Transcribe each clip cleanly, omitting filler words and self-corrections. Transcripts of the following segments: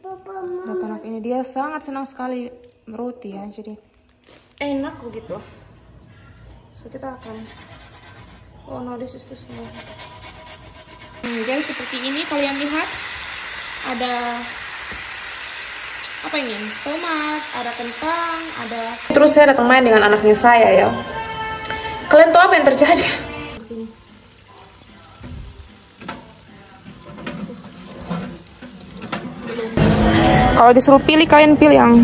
Lihat anak ini, dia sangat senang sekali roti ya, jadi enak begitu. So kita akan, oh no, this is too small. Jadi seperti ini kalian lihat, ada apa ini? Tomat, ada kentang, ada. Terus saya datang main dengan anaknya saya ya. Kalian tahu apa yang terjadi? Kalau disuruh pilih, kalian pilih yang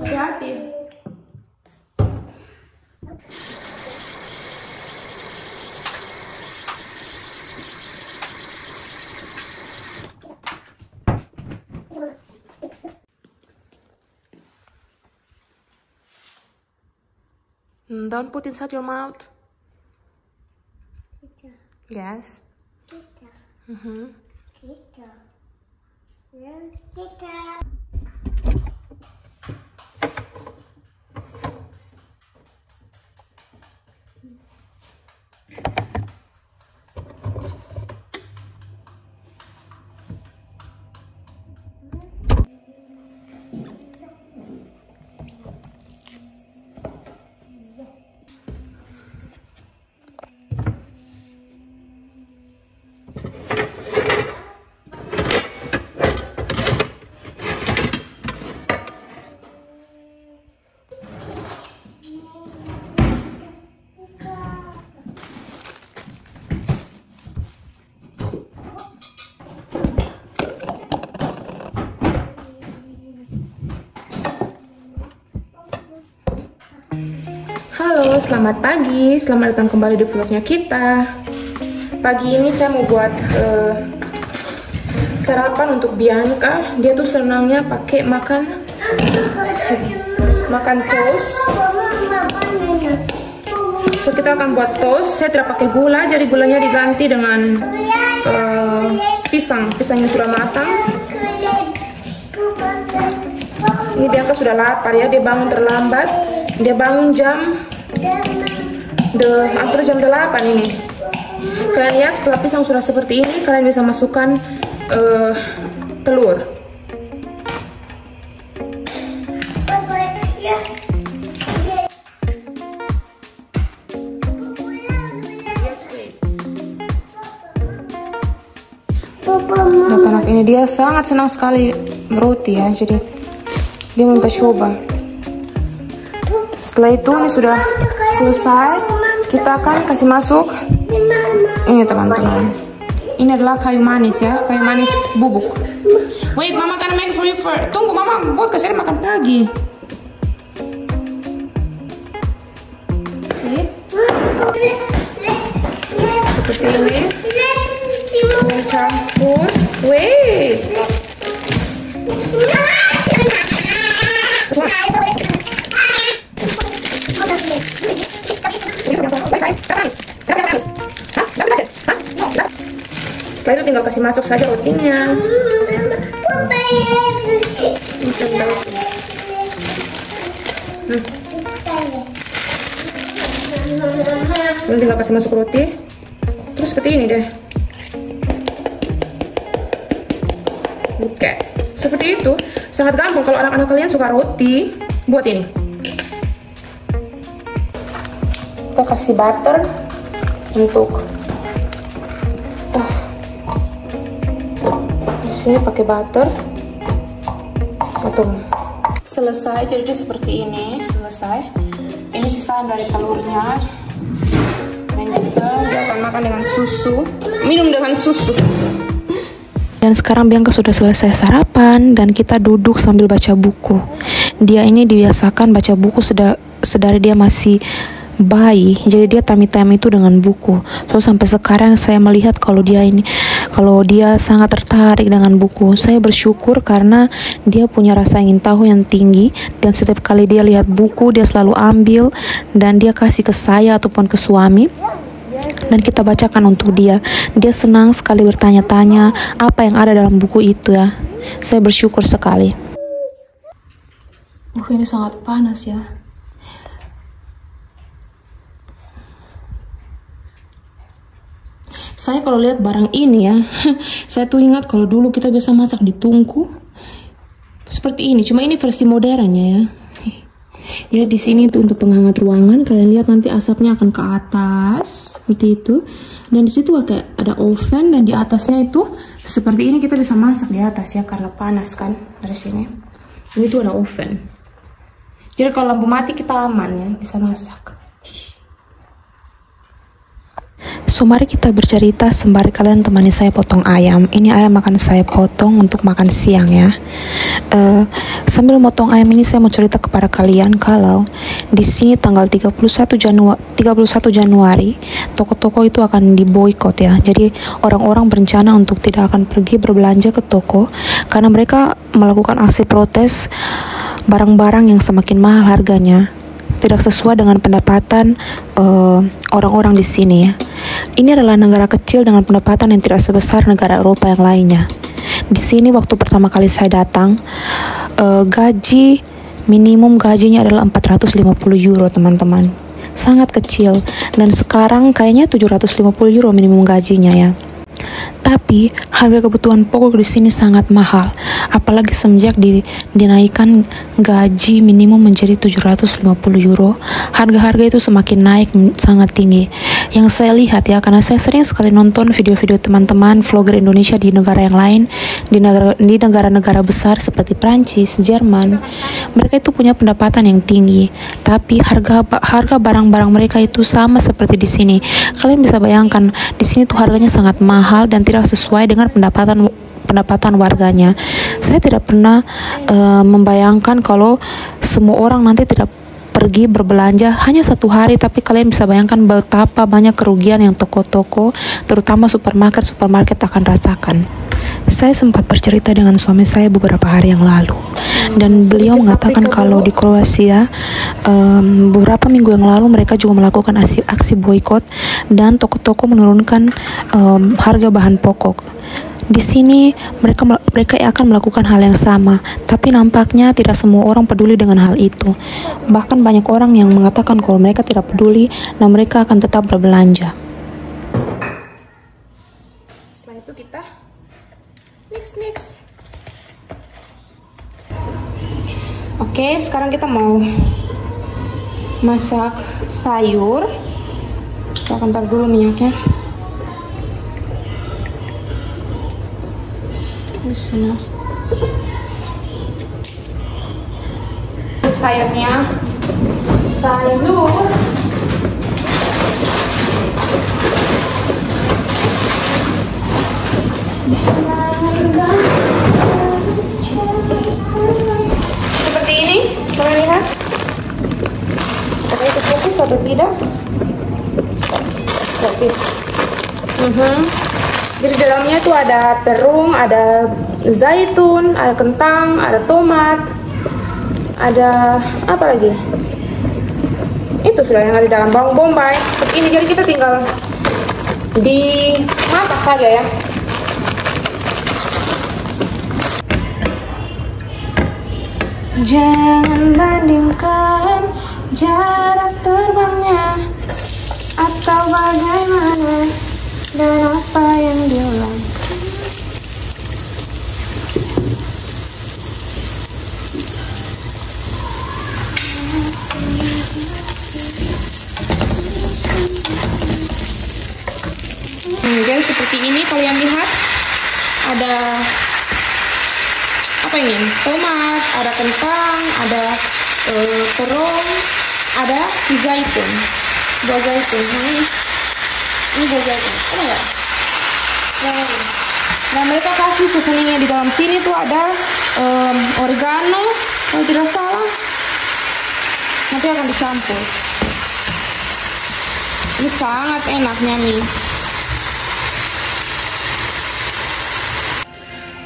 hati-hati. Don't put inside your mouth. Yes. Halo, selamat pagi. Selamat datang kembali di vlognya kita. Pagi ini saya mau buat sarapan untuk Bianca. Dia tuh senangnya pakai makan toast. So kita akan buat toast. Saya tidak pakai gula, jadi gulanya diganti dengan pisang yang sudah matang. Ini Bianca sudah lapar ya. Dia bangun terlambat. Dia bangun hampir jam 8 ini. Kalian lihat, setelah pisang sudah seperti ini, kalian bisa masukkan telur. Anak ini dia sangat senang sekali roti ya, jadi dia minta coba. Setelah itu ini sudah selesai, kita akan kasih masuk ini teman-teman. Ini adalah kayu manis ya, kayu manis bubuk. Wait, mama akan make for you first. Tunggu, mama buat kasih makan pagi. Seperti ini. Saya campur. Wait. Setelah itu tinggal kasih masuk saja rotinya. Tinggal kasih masuk roti. Terus seperti ini deh. Oke, seperti itu. Sangat gampang kalau anak-anak kalian suka roti. Buat ini. Kita kasih butter untuk di sini pakai butter. Selesai, jadi seperti ini. Selesai. Ini sisa dari telurnya. Dan juga dia akan makan dengan susu. Minum dengan susu. Dan sekarang Bianca sudah selesai sarapan dan kita duduk sambil baca buku. Dia ini dibiasakan baca buku sedari dia masih bayi, jadi dia tummy time itu dengan buku. So sampai sekarang saya melihat kalau dia sangat tertarik dengan buku. Saya bersyukur karena dia punya rasa ingin tahu yang tinggi, dan setiap kali dia lihat buku dia selalu ambil dan dia kasih ke saya ataupun ke suami, dan kita bacakan untuk dia. Dia senang sekali bertanya-tanya apa yang ada dalam buku itu ya. Saya bersyukur sekali. Ini sangat panas ya. Saya kalau lihat barang ini ya, saya tuh ingat kalau dulu kita biasa masak di tungku seperti ini. Cuma ini versi modernnya ya. Jadi di sini itu untuk penghangat ruangan. Kalian lihat nanti asapnya akan ke atas seperti itu. Dan di situ kayak ada oven, dan di atasnya itu seperti ini, kita bisa masak di atas ya karena panas kan dari sini. Ini tuh ada oven. Jadi kalau lampu mati kita aman ya, bisa masak. So mari kita bercerita sembari kalian temani saya potong ayam. Ini ayam akan saya potong untuk makan siang ya. Sambil motong ayam ini saya mau cerita kepada kalian kalau di sini tanggal 31 Januari toko-toko itu akan diboikot ya. Jadi orang-orang berencana untuk tidak akan pergi berbelanja ke toko karena mereka melakukan aksi protes barang-barang yang semakin mahal harganya, tidak sesuai dengan pendapatan orang-orang di sini ya. Ini adalah negara kecil dengan pendapatan yang tidak sebesar negara Eropa yang lainnya. Di sini waktu pertama kali saya datang, gaji minimum gajinya adalah 450 euro teman-teman. Sangat kecil, dan sekarang kayaknya 750 euro minimum gajinya ya. Tapi harga kebutuhan pokok di sini sangat mahal, apalagi semenjak dinaikkan gaji minimum menjadi 750 euro. Harga-harga itu semakin naik sangat tinggi. Yang saya lihat ya, karena saya sering sekali nonton video-video teman-teman vlogger Indonesia di negara yang lain, di negara-negara besar seperti Prancis, Jerman. Mereka itu punya pendapatan yang tinggi, tapi harga barang-barang mereka itu sama seperti di sini. Kalian bisa bayangkan, di sini tuh harganya sangat mahal dan tidak sesuai dengan pendapatan warganya. Saya tidak pernah membayangkan kalau semua orang nanti tidak pergi berbelanja hanya satu hari, tapi kalian bisa bayangkan betapa banyak kerugian yang toko-toko, terutama supermarket akan rasakan. Saya sempat bercerita dengan suami saya beberapa hari yang lalu, dan beliau mengatakan kalau di Kroasia beberapa minggu yang lalu mereka juga melakukan aksi boikot dan toko-toko menurunkan harga bahan pokok. Di sini mereka akan melakukan hal yang sama, tapi nampaknya tidak semua orang peduli dengan hal itu. Bahkan banyak orang yang mengatakan kalau mereka tidak peduli dan mereka akan tetap berbelanja. Setelah itu kita mix. Oke, sekarang kita mau masak sayur. Saya akan taruh dulu minyaknya. Bismillah. Sayurnya, seperti ini, kalian lihat. Apakah itu fokus atau tidak? Fokus. Jadi dalamnya itu ada terung, ada zaitun, ada kentang, ada tomat, ada apa lagi? Itu sudah yang ada di dalam, bawang bombay seperti ini. Jadi kita tinggal dimasak saja ya. Jangan bandingkan jarak terbangnya atau bagaimana dan apa yang dilakukan. Jadi seperti ini kalian lihat, ada apa ini? Tomat, ada kentang, ada terong, ada zaitun, buah zaitun. Ini buah zaitun. Oh ya. Nah mereka kasih seasoningnya di dalam sini tuh ada oregano, kalau tidak salah. Nanti akan dicampur. Ini sangat enaknya mie.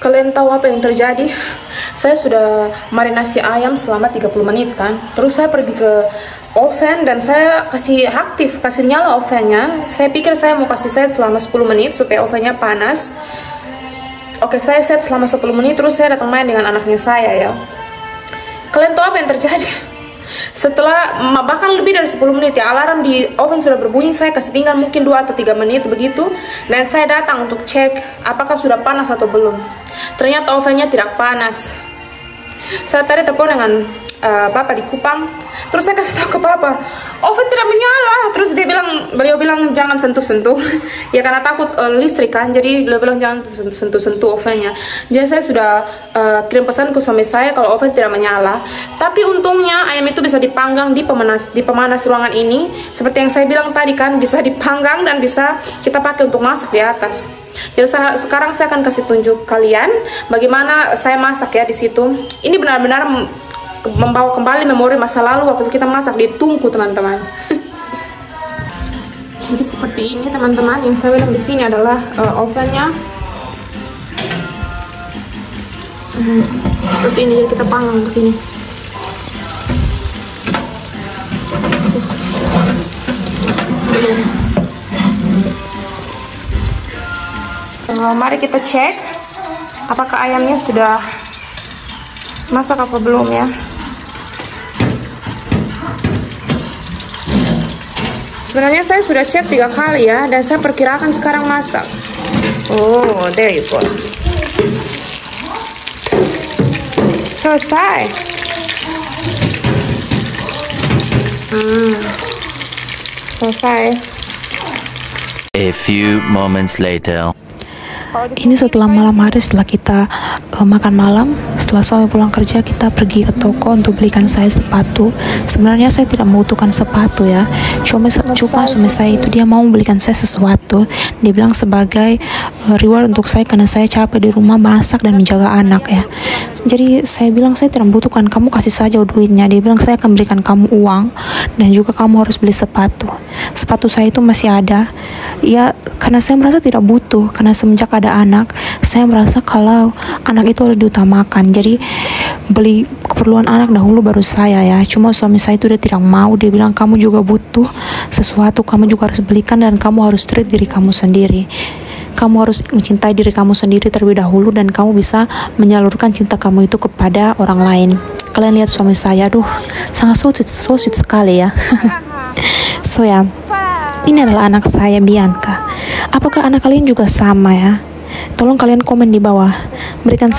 Kalian tahu apa yang terjadi? Saya sudah marinasi ayam selama 30 menit kan. Terus saya pergi ke oven dan saya kasih nyala ovennya. Saya pikir saya mau kasih set selama 10 menit supaya ovennya panas. Oke, saya set selama 10 menit, terus saya datang main dengan anaknya saya ya. Kalian tahu apa yang terjadi? Setelah bahkan lebih dari 10 menit ya, alarm di oven sudah berbunyi, saya kasih tinggal mungkin 2 atau 3 menit begitu. Dan saya datang untuk cek apakah sudah panas atau belum. Ternyata ovennya tidak panas. Saya tadi telepon dengan Bapak di Kupang. Terus saya kasih tahu ke Bapak, oven tidak menyala. Terus beliau bilang jangan sentuh-sentuh. Ya karena takut listrik kan. Jadi beliau bilang jangan sentuh-sentuh ovennya. Jadi saya sudah kirim pesan ke suami saya kalau oven tidak menyala. Tapi untungnya ayam itu bisa dipanggang di pemanas ruangan ini. Seperti yang saya bilang tadi kan, bisa dipanggang dan bisa kita pakai untuk masak di atas. Jadi sekarang saya akan kasih tunjuk kalian bagaimana saya masak ya di situ. Ini benar-benar membawa kembali memori masa lalu waktu kita masak di tungku, teman-teman. Jadi seperti ini teman-teman, yang saya bilang di sini adalah ovennya. Seperti ini, jadi kita panggang begini. Mari kita cek apakah ayamnya sudah masak apa belum ya. Sebenarnya saya sudah cek 3 kali ya, dan saya perkirakan sekarang masak. Oh, there you go. Selesai. Selesai. A few moments later. Ini setelah malam hari, setelah kita makan malam, setelah suami pulang kerja, kita pergi ke toko untuk belikan saya sepatu. Sebenarnya saya tidak membutuhkan sepatu ya, cuma suami saya itu dia mau membelikan saya sesuatu. Dia bilang sebagai reward untuk saya karena saya capek di rumah masak dan menjaga anak ya. Jadi saya bilang saya tidak membutuhkan, kamu kasih saja duitnya. Dia bilang saya akan berikan kamu uang dan juga kamu harus beli sepatu. Sepatu saya itu masih ada ya, karena saya merasa tidak butuh, karena semenjak ada anak saya merasa kalau anak itu harus diutamakan. Jadi beli keperluan anak dahulu baru saya ya. Cuma suami saya itu dia tidak mau. Dia bilang kamu juga butuh sesuatu, kamu juga harus belikan dan kamu harus treat diri kamu sendiri. Kamu harus mencintai diri kamu sendiri terlebih dahulu dan kamu bisa menyalurkan cinta kamu itu kepada orang lain. Kalian lihat suami saya, aduh sangat so sweet sekali ya. So ya, ini adalah anak saya Bianca. Apakah anak kalian juga sama ya? Tolong kalian komen di bawah, berikan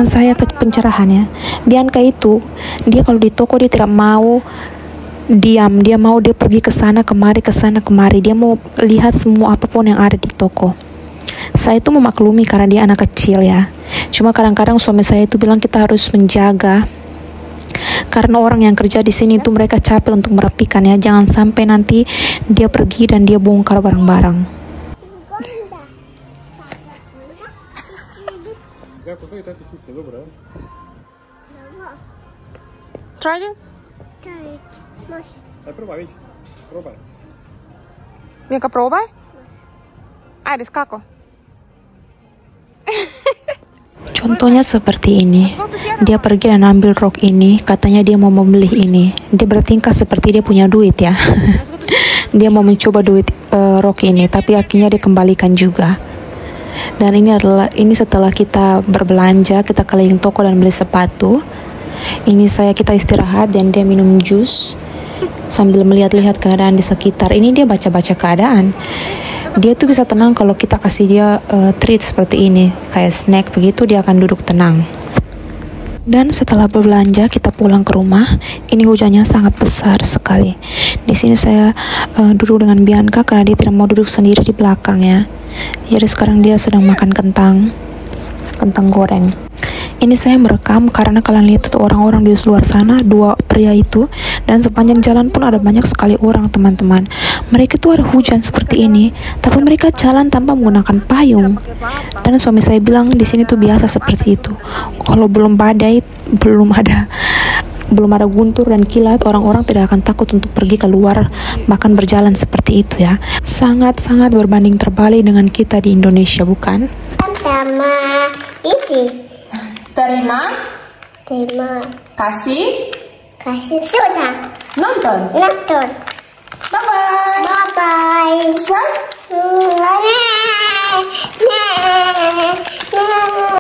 saya pencerahan ya. Bianca itu dia kalau di toko dia tidak mau diam, dia pergi ke sana kemari. Dia mau lihat semua apapun yang ada di toko. Saya itu memaklumi karena dia anak kecil ya. Cuma kadang-kadang suami saya itu bilang kita harus menjaga, karena orang yang kerja di sini itu mereka capek untuk merapikan ya. Jangan sampai nanti dia pergi dan dia bongkar barang-barang. Try it. Neka probaj? Ajde, skako? Contohnya seperti ini. Dia pergi dan ambil rok ini, katanya dia mau membeli ini. Dia bertingkah seperti dia punya duit ya. Dia mau mencoba rok ini, tapi akhirnya dia kembalikan juga. Dan ini setelah kita berbelanja, kita keliling toko dan beli sepatu. Ini kita istirahat dan dia minum jus sambil melihat-lihat keadaan di sekitar. Ini dia baca-baca keadaan. Dia tuh bisa tenang kalau kita kasih dia treat seperti ini, kayak snack begitu, dia akan duduk tenang. Dan setelah berbelanja kita pulang ke rumah. Ini hujannya sangat besar sekali. Di sini saya duduk dengan Bianca karena dia tidak mau duduk sendiri di belakang ya. Jadi sekarang dia sedang makan kentang goreng. Ini saya merekam karena kalian lihat itu orang-orang di luar sana, 2 pria itu, dan sepanjang jalan pun ada banyak sekali orang, teman-teman. Mereka tuh ada hujan seperti ini, tapi mereka jalan tanpa menggunakan payung. Dan suami saya bilang di sini tuh biasa seperti itu. Kalau belum badai, belum ada belum ada guntur dan kilat, orang-orang tidak akan takut untuk pergi keluar makan berjalan seperti itu ya. Sangat-sangat berbanding terbalik dengan kita di Indonesia, bukan? Sama ini. Terima Kasih kasih sudah nonton. nonton. Bye bye. Bye bye. Subscribe. Bye.